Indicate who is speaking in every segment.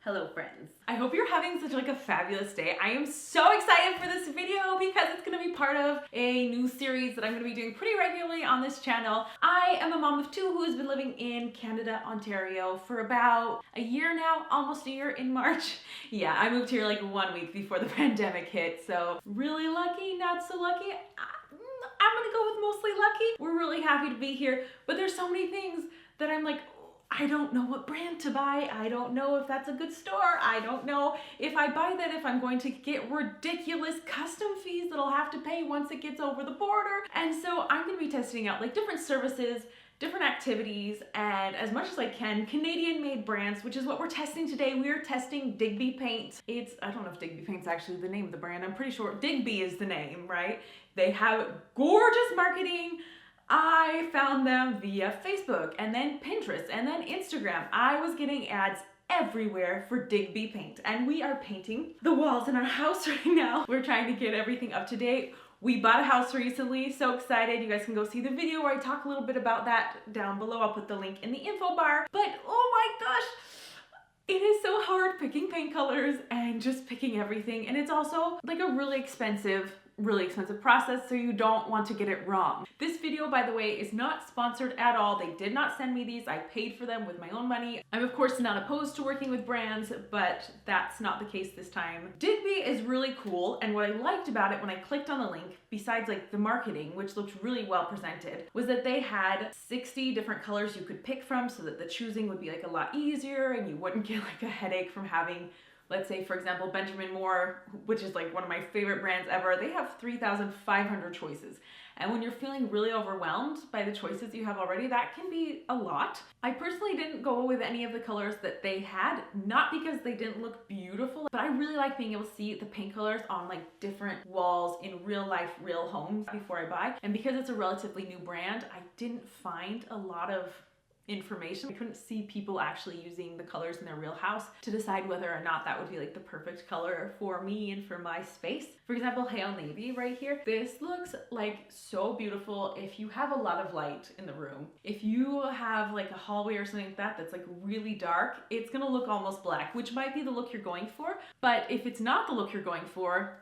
Speaker 1: Hello friends. I hope you're having such like a fabulous day. I am so excited for this video because it's gonna be part of a new series that I'm gonna be doing pretty regularly on this channel. I am a mom of two who has been living in Canada, Ontario for about a year now, almost a year in March. Yeah, I moved here like 1 week before the pandemic hit, so really lucky, not so lucky. I'm gonna go with mostly lucky. We're really happy to be here, but there's so many things that I'm like, I don't know what brand to buy. I don't know if that's a good store. I don't know if I buy that, if I'm going to get ridiculous custom fees that I'll have to pay once it gets over the border. And so I'm gonna be testing out like different services, different activities, and as much as I can, Canadian made brands, which is what we're testing today. We are testing Digby Paint. I don't know if Digby Paint's actually the name of the brand. I'm pretty sure Digby is the name, right? They have gorgeous marketing. I found them via Facebook and then Pinterest and then Instagram. I was getting ads everywhere for Digby Paint, and we are painting the walls in our house right now. We're trying to get everything up to date. We bought a house recently, so excited. You guys can go see the video where I talk a little bit about that down below. I'll put the link in the info bar. But oh my gosh, it is so hard picking paint colors and just picking everything. And it's also like a really expensive process, so you don't want to get it wrong. This video, by the way, is not sponsored at all. They did not send me these. I paid for them with my own money. I'm of course not opposed to working with brands, but that's not the case this time. Digby is really cool, and what I liked about it when I clicked on the link, besides like the marketing, which looked really well presented, was that they had 60 different colors you could pick from so that the choosing would be like a lot easier and you wouldn't get like a headache from having, let's say, for example, Benjamin Moore, which is like one of my favorite brands ever. They have 3,500 choices. And when you're feeling really overwhelmed by the choices you have already, that can be a lot. I personally didn't go with any of the colors that they had, not because they didn't look beautiful, but I really like being able to see the paint colors on like different walls in real life, real homes before I buy. And because it's a relatively new brand, I didn't find a lot of information. I couldn't see people actually using the colors in their real house to decide whether or not that would be like the perfect color for me and for my space. For example, Hale Navy right here. This looks like so beautiful if you have a lot of light in the room. If you have like a hallway or something like that that's like really dark, it's gonna look almost black, which might be the look you're going for. But if it's not the look you're going for,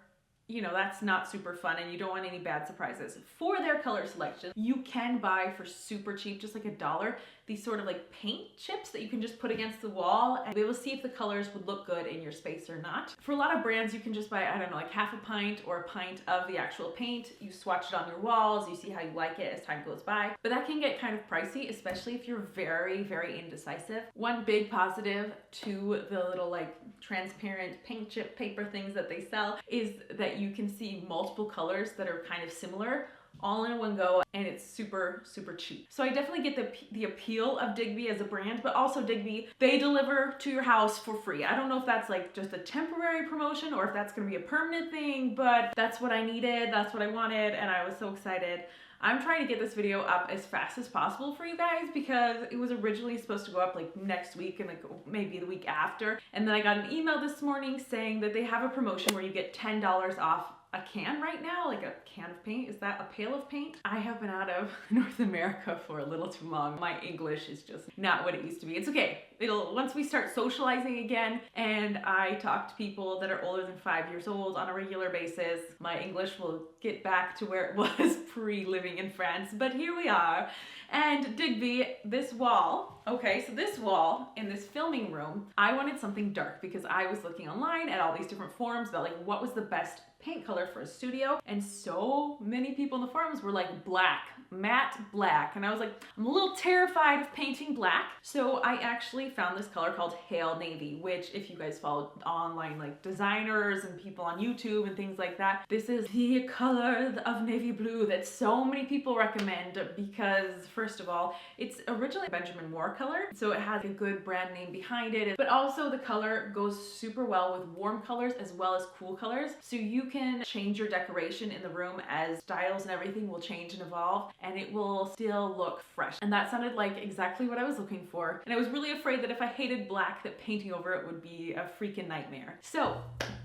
Speaker 1: you know, that's not super fun and you don't want any bad surprises. For their color selection, you can buy for super cheap, just like $1, these sort of like paint chips that you can just put against the wall and be able to see if the colors would look good in your space or not. For a lot of brands, you can just buy, I don't know, like half a pint or a pint of the actual paint. You swatch it on your walls, you see how you like it as time goes by. But that can get kind of pricey, especially if you're very, very indecisive. One big positive to the little like transparent paint chip paper things that they sell is that you can see multiple colors that are kind of similar all in one go, and it's super, super cheap. So I definitely get the appeal of Digby as a brand, but also Digby, they deliver to your house for free. I don't know if that's like just a temporary promotion or if that's gonna be a permanent thing, but that's what I needed, that's what I wanted, and I was so excited. I'm trying to get this video up as fast as possible for you guys because it was originally supposed to go up like next week and like maybe the week after. And then I got an email this morning saying that they have a promotion where you get $10 off a can right now, like a can of paint. Is that a pail of paint? I have been out of North America for a little too long. My English is just not what it used to be. It's okay. Once we start socializing again and I talk to people that are older than 5 years old on a regular basis, my English will get back to where it was pre-living in France. But here we are. And Digby, this wall, okay, so this wall in this filming room, I wanted something dark because I was looking online at all these different forums about like what was the best paint color for a studio, and so many people in the forums were like black, matte black, and I was like, I'm a little terrified of painting black, so I actually found this color called Hale Navy, which if you guys follow online like designers and people on YouTube and things like that, this is the color of navy blue that so many people recommend because first of all, it's originally Benjamin Moore color, so it has a good brand name behind it, but also the color goes super well with warm colors as well as cool colors, so you can change your decoration in the room as styles and everything will change and evolve, and it will still look fresh. And that sounded like exactly what I was looking for. And I was really afraid that if I hated black, that painting over it would be a freaking nightmare. So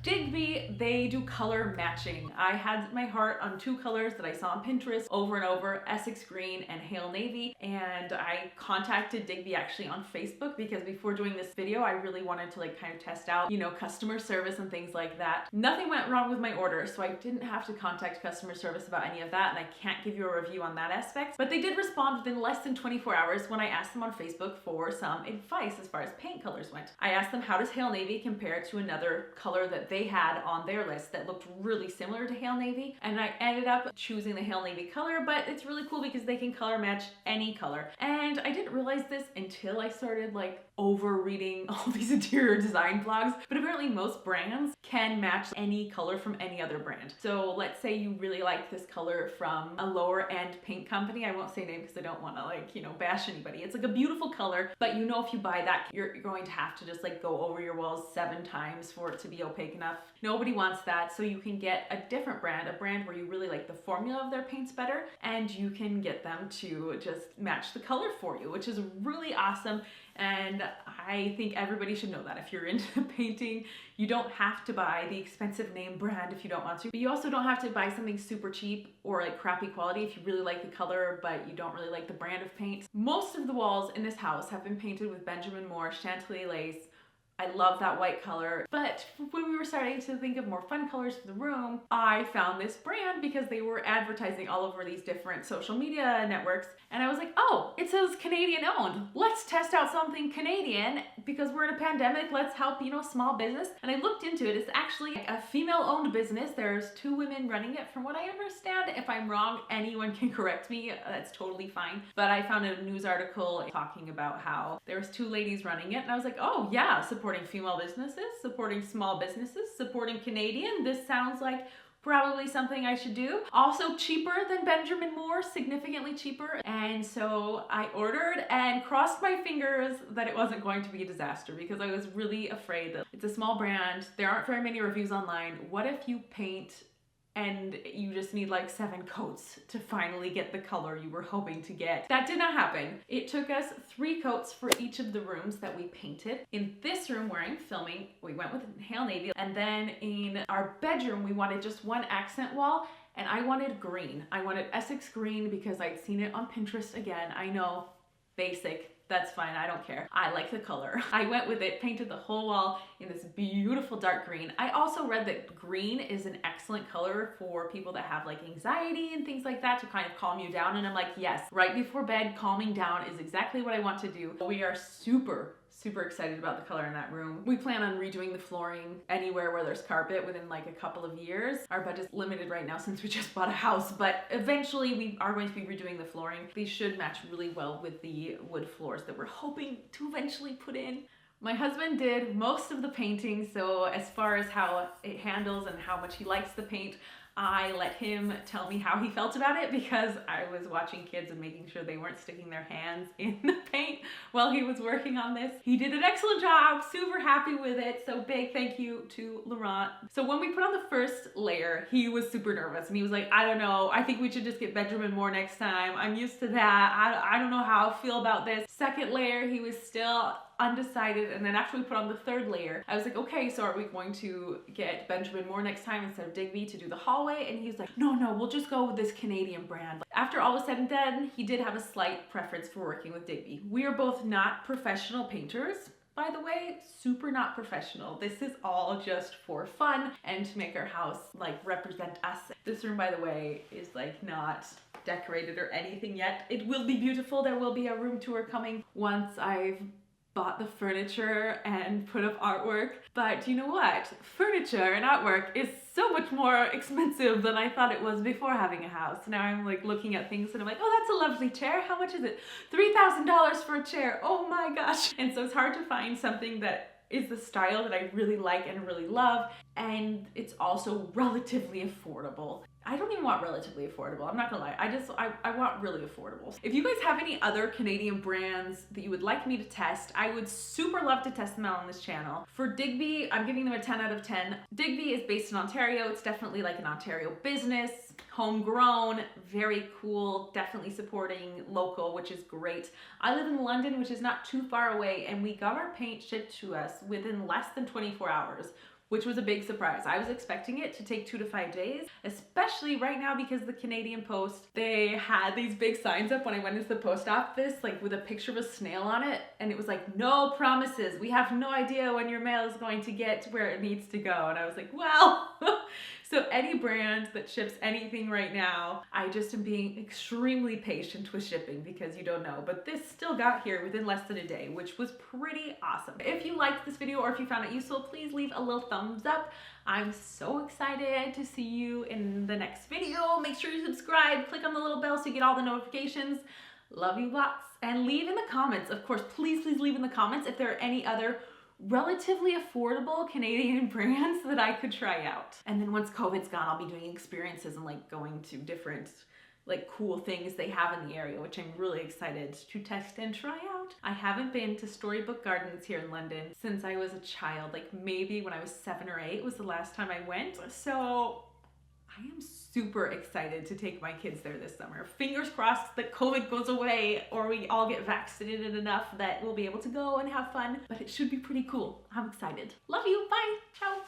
Speaker 1: Digby, they do color matching. I had my heart on two colors that I saw on Pinterest over and over, Essex green and Hale navy, and I contacted Digby actually on Facebook because before doing this video, I really wanted to like kind of test out, you know, customer service and things like that. Nothing went wrong with my order, so I didn't have to contact customer service about any of that, and I can't give you a review on that aspect, but they did respond within less than 24 hours when I asked them on Facebook for some advice as far as paint colors went. I asked them, how does Hale navy compare to another color that they had on their list that looked really similar to Hale navy, and I ended up choosing the Hale navy color, but it's really cool because they can color match any color. And I didn't realize this until I started like over reading all these interior design blogs, but apparently most brands can match any color from any other brand. So let's say you really like this color from a lower end paint company. I won't say name because I don't want to like, you know, bash anybody. It's like a beautiful color, but you know if you buy that, you're going to have to just like go over your walls 7 times for it to be opaque enough. Nobody wants that, so you can get a different brand, a brand where you really like the formula of their paints better, and you can get them to just match the color for you, which is really awesome. And I think everybody should know that. If you're into painting, you don't have to buy the expensive name brand if you don't want to, but you also don't have to buy something super cheap or like crappy quality if you really like the color but you don't really like the brand of paint. Most of the walls in this house have been painted with Benjamin Moore Chantilly lace. I love that white color, but when we were starting to think of more fun colors for the room, I found this brand because they were advertising all over these different social media networks, and I was like, oh, it says Canadian owned. Let's test out something Canadian because we're in a pandemic. Let's help, you know, small business. And I looked into it. It's actually a female-owned business. There's 2 women running it from what I understand. If I'm wrong, anyone can correct me. That's totally fine. But I found a news article talking about how there was 2 ladies running it, and I was like, oh yeah, supporting female businesses, supporting small businesses, supporting Canadian. This sounds like probably something I should do. Also cheaper than Benjamin Moore, significantly cheaper. And so I ordered and crossed my fingers that it wasn't going to be a disaster because I was really afraid that it's a small brand. There aren't very many reviews online. What if you paint and you just need like 7 coats to finally get the color you were hoping to get? That did not happen. It took us 3 coats for each of the rooms that we painted. In this room where I'm filming, we went with Hale navy, and then in our bedroom we wanted just 1 accent wall, and I wanted green. I wanted Essex green because I'd seen it on Pinterest again. I know, basic. That's fine, I don't care. I like the color. I went with it, painted the whole wall in this beautiful dark green. I also read that green is an excellent color for people that have like anxiety and things like that to kind of calm you down. And I'm like, yes, right before bed, calming down is exactly what I want to do. We are super excited about the color in that room. We plan on redoing the flooring anywhere where there's carpet within like a couple of years. Our budget's limited right now since we just bought a house, but eventually we are going to be redoing the flooring. These should match really well with the wood floors that we're hoping to eventually put in. My husband did most of the painting, so as far as how it handles and how much he likes the paint, I let him tell me how he felt about it because I was watching kids and making sure they weren't sticking their hands in the paint while he was working on this. He did an excellent job, super happy with it, so big thank you to Laurent. So when we put on the first layer, he was super nervous and he was like, I don't know, I think we should just get Benjamin Moore next time. I'm used to that. I don't know how I feel about this. Second layer, he was still undecided, and then after we put on the 3rd layer, I was like, okay, so are we going to get Benjamin Moore next time instead of Digby to do the hallway? And he's like, no, we'll just go with this Canadian brand. After all was said and done, he did have a slight preference for working with Digby. We are both not professional painters, by the way, super not professional. This is all just for fun and to make our house like represent us. This room, by the way, is like not decorated or anything yet. It will be beautiful. There will be a room tour coming once I've bought the furniture and put up artwork. But you know what? Furniture and artwork is so much more expensive than I thought it was before having a house. Now I'm like looking at things and I'm like, oh, that's a lovely chair. How much is it? $3,000 for a chair. Oh my gosh. And so it's hard to find something that is the style that I really like and really love. And it's also relatively affordable. I don't even want relatively affordable. I'm not gonna lie. I want really affordable. If you guys have any other Canadian brands that you would like me to test, I would super love to test them out on this channel. For Digby, I'm giving them a 10 out of 10. Digby is based in Ontario. It's definitely like an Ontario business, homegrown, very cool, definitely supporting local, which is great. I live in London, which is not too far away, and we got our paint shipped to us within less than 24 hours. which was a big surprise. I was expecting it to take 2 to 5 days, especially right now because the Canadian Post, they had these big signs up when I went into the post office, like with a picture of a snail on it, and it was like, no promises. We have no idea when your mail is going to get to where it needs to go. And I was like, well, so any brand that ships anything right now, I just am being extremely patient with shipping because you don't know. But this still got here within less than a day, which was pretty awesome. If you liked this video or if you found it useful, please leave a little thumbs up. I'm so excited to see you in the next video. Make sure you subscribe, click on the little bell so you get all the notifications. Love you lots. And leave in the comments, of course, please leave in the comments if there are any other relatively affordable Canadian brands that I could try out. And then once COVID's gone, I'll be doing experiences and like going to different like cool things they have in the area, which I'm really excited to test and try out. I haven't been to Storybook Gardens here in London since I was a child, like maybe when I was 7 or 8 was the last time I went. So I am super excited to take my kids there this summer. Fingers crossed that COVID goes away or we all get vaccinated enough that we'll be able to go and have fun, but it should be pretty cool. I'm excited. Love you, bye.